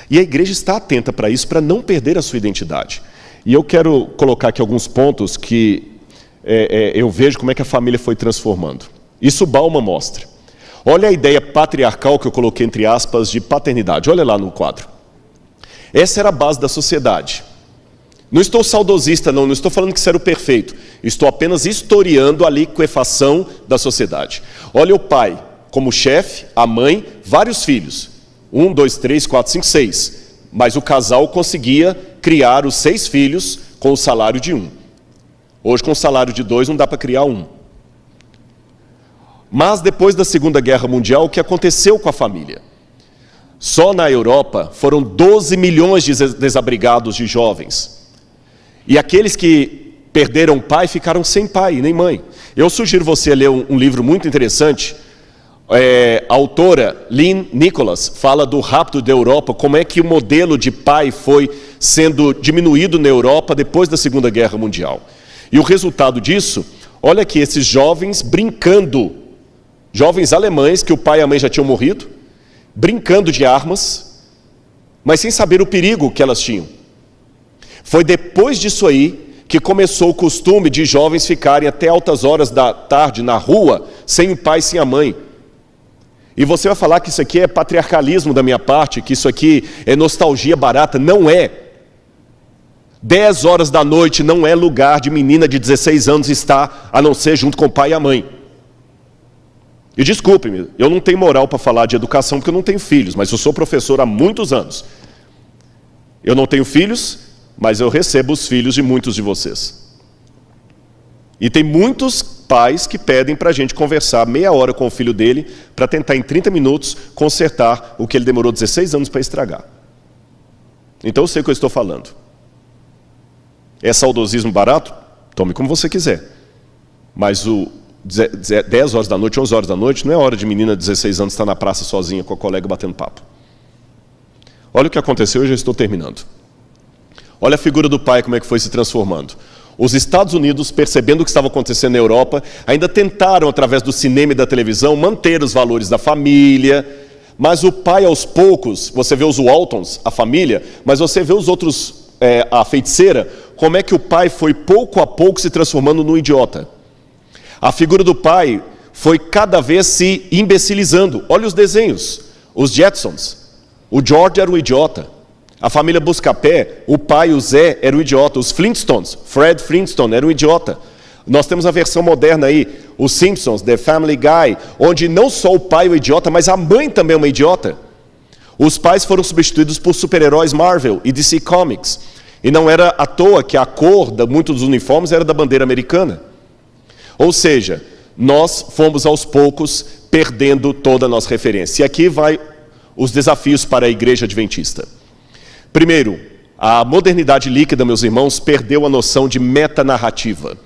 E a igreja está atenta para isso, para não perder a sua identidade. E eu quero colocar aqui alguns pontos que eu vejo como é que a família foi transformando. Isso Bauman mostra. Olha a ideia patriarcal que eu coloquei entre aspas de paternidade. Olha lá no quadro. Essa era a base da sociedade. Não estou saudosista, não estou falando que isso era o perfeito. Estou apenas historiando a liquefação da sociedade. Olha o pai como chefe, a mãe, vários filhos. 1, 2, 3, 4, 5, 6. Mas o casal conseguia criar os 6 filhos com o salário de 1. Hoje, com o salário de 2, não dá para criar 1. Mas depois da Segunda Guerra Mundial, o que aconteceu com a família? Só na Europa foram 12 milhões de desabrigados de jovens. E aqueles que perderam pai ficaram sem pai nem mãe. Eu sugiro você ler um livro muito interessante. A autora Lynn Nicholas fala do rapto da Europa, como é que o modelo de pai foi sendo diminuído na Europa depois da Segunda Guerra Mundial. E o resultado disso, olha aqui, esses jovens brincando, jovens alemães que o pai e a mãe já tinham morrido, brincando de armas, mas sem saber o perigo que elas tinham. Foi depois disso aí que começou o costume de jovens ficarem até altas horas da tarde na rua, sem o pai e sem a mãe. E você vai falar que isso aqui é patriarcalismo da minha parte, que isso aqui é nostalgia barata. Não é. 10 horas da noite não é lugar de menina de 16 anos estar, a não ser junto com o pai e a mãe. E desculpe-me, eu não tenho moral para falar de educação porque eu não tenho filhos, mas eu sou professor há muitos anos. Eu não tenho filhos, mas eu recebo os filhos de muitos de vocês. E tem muitos pais que pedem para a gente conversar meia hora com o filho dele para tentar em 30 minutos consertar o que ele demorou 16 anos para estragar. Então eu sei o que eu estou falando. É saudosismo barato? Tome como você quiser. Mas o 10 horas da noite, 11 horas da noite, não é hora de menina de 16 anos estar na praça sozinha com a colega batendo papo. Olha o que aconteceu, eu já estou terminando. Olha a figura do pai, como é que foi se transformando. Os Estados Unidos, percebendo o que estava acontecendo na Europa, ainda tentaram, através do cinema e da televisão, manter os valores da família, mas o pai, aos poucos, você vê os Waltons, a família, mas você vê os outros, a feiticeira, como é que o pai foi pouco a pouco se transformando num idiota. A figura do pai foi cada vez se imbecilizando. Olha os desenhos, os Jetsons, o George era um idiota. A família Buscapé, o pai, o Zé, era um idiota. Os Flintstones, Fred Flintstone, era um idiota. Nós temos a versão moderna aí, os Simpsons, The Family Guy, onde não só o pai é um idiota, mas a mãe também é uma idiota. Os pais foram substituídos por super-heróis Marvel e DC Comics. E não era à toa que a cor de muitos dos uniformes era da bandeira americana. Ou seja, nós fomos aos poucos perdendo toda a nossa referência. E aqui vai os desafios para a igreja adventista. Primeiro, a modernidade líquida, meus irmãos, perdeu a noção de metanarrativa.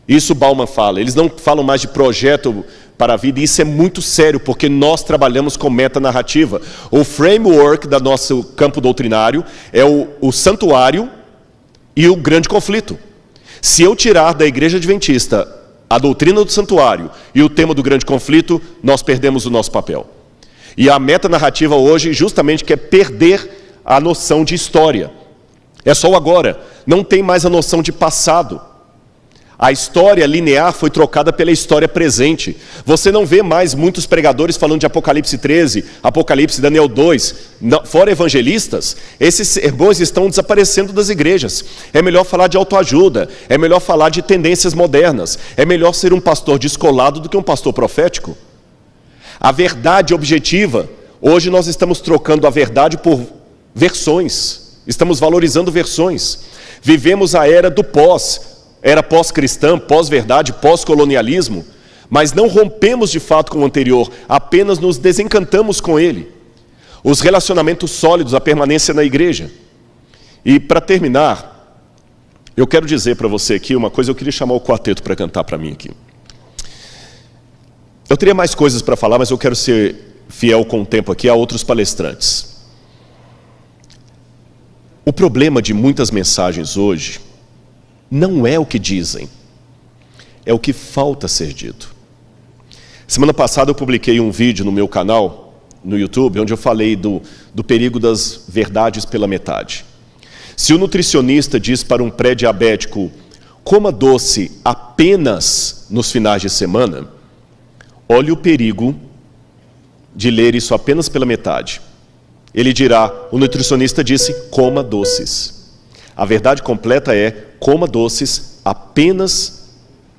Isso Bauman fala. Eles não falam mais de projeto para a vida, e isso é muito sério, porque nós trabalhamos com metanarrativa. O framework do nosso campo doutrinário é o santuário e o grande conflito. Se eu tirar da Igreja Adventista a doutrina do santuário e o tema do grande conflito, nós perdemos o nosso papel. E a metanarrativa hoje justamente quer perder a noção de história. É só o agora, não tem mais a noção de passado. A história linear foi trocada pela história presente. Você não vê mais muitos pregadores falando de Apocalipse 13, Apocalipse, Daniel 2, fora evangelistas. Esses sermões estão desaparecendo das igrejas. É melhor falar de autoajuda, é melhor falar de tendências modernas, é melhor ser um pastor descolado do que um pastor profético. A verdade objetiva, hoje nós estamos trocando a verdade por versões, estamos valorizando versões. Vivemos a era do era pós-cristã, pós-verdade, pós-colonialismo, mas não rompemos de fato com o anterior, apenas nos desencantamos com ele. Os relacionamentos sólidos, a permanência na igreja. E para terminar, eu quero dizer para você aqui uma coisa, eu queria chamar o quarteto para cantar para mim aqui. Eu teria mais coisas para falar, mas eu quero ser fiel com o tempo aqui a outros palestrantes. O problema de muitas mensagens hoje não é o que dizem, é o que falta ser dito. Semana passada eu publiquei um vídeo no meu canal, no YouTube, onde eu falei do perigo das verdades pela metade. Se o nutricionista diz para um pré-diabético, coma doce apenas nos finais de semana, olhe o perigo de ler isso apenas pela metade. Ele dirá, o nutricionista disse, coma doces. A verdade completa é, coma doces apenas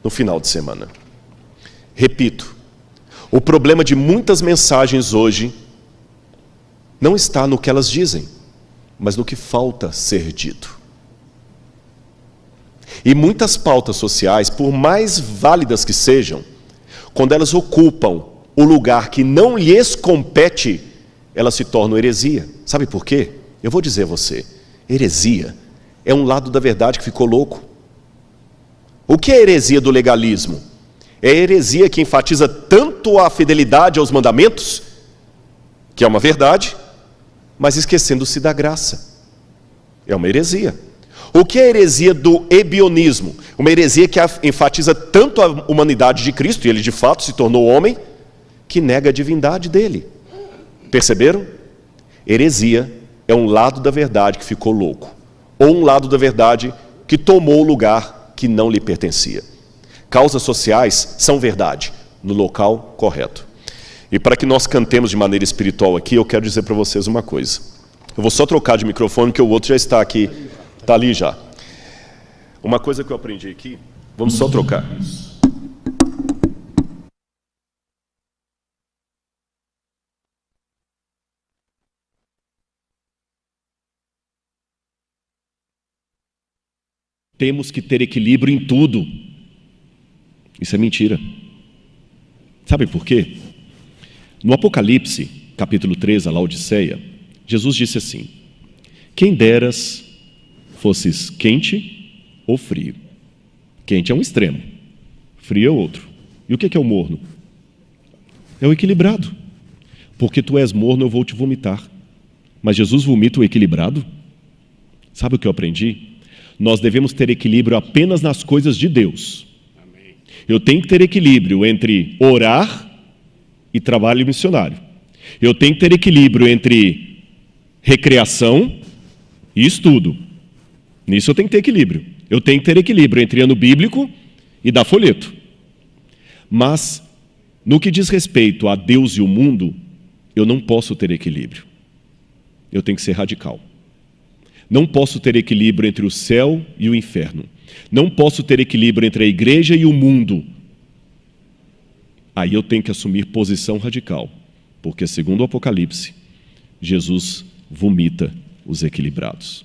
no final de semana. Repito, o problema de muitas mensagens hoje não está no que elas dizem, mas no que falta ser dito. E muitas pautas sociais, por mais válidas que sejam, quando elas ocupam o lugar que não lhes compete, elas se tornam heresia. Sabe por quê? Eu vou dizer a você, heresia é um lado da verdade que ficou louco. O que é a heresia do legalismo? É a heresia que enfatiza tanto a fidelidade aos mandamentos, que é uma verdade, mas esquecendo-se da graça. É uma heresia. O que é a heresia do ebionismo? Uma heresia que enfatiza tanto a humanidade de Cristo, e ele de fato se tornou homem, que nega a divindade dele. Perceberam? Heresia é um lado da verdade que ficou louco, ou um lado da verdade que tomou o lugar que não lhe pertencia. Causas sociais são verdade, no local correto. E para que nós cantemos de maneira espiritual aqui, eu quero dizer para vocês uma coisa. Eu vou só trocar de microfone, porque o outro já está aqui, está ali já. Uma coisa que eu aprendi aqui, vamos só trocar isso. Temos que ter equilíbrio em tudo. Isso é mentira. Sabe por quê? No Apocalipse, capítulo 3, a Laodiceia, Jesus disse assim, quem deras fosses quente ou frio. Quente é um extremo, frio é outro. E o que é o morno? É o equilibrado. Porque tu és morno, eu vou te vomitar. Mas Jesus vomita o equilibrado? Sabe o que eu aprendi? Nós devemos ter equilíbrio apenas nas coisas de Deus. Eu tenho que ter equilíbrio entre orar e trabalho missionário. Eu tenho que ter equilíbrio entre recreação e estudo. Nisso eu tenho que ter equilíbrio. Eu tenho que ter equilíbrio entre ano bíblico e dar folheto. Mas, no que diz respeito a Deus e o mundo, eu não posso ter equilíbrio. Eu tenho que ser radical. Não posso ter equilíbrio entre o céu e o inferno. Não posso ter equilíbrio entre a igreja e o mundo. Aí eu tenho que assumir posição radical, porque segundo o Apocalipse, Jesus vomita os equilibrados.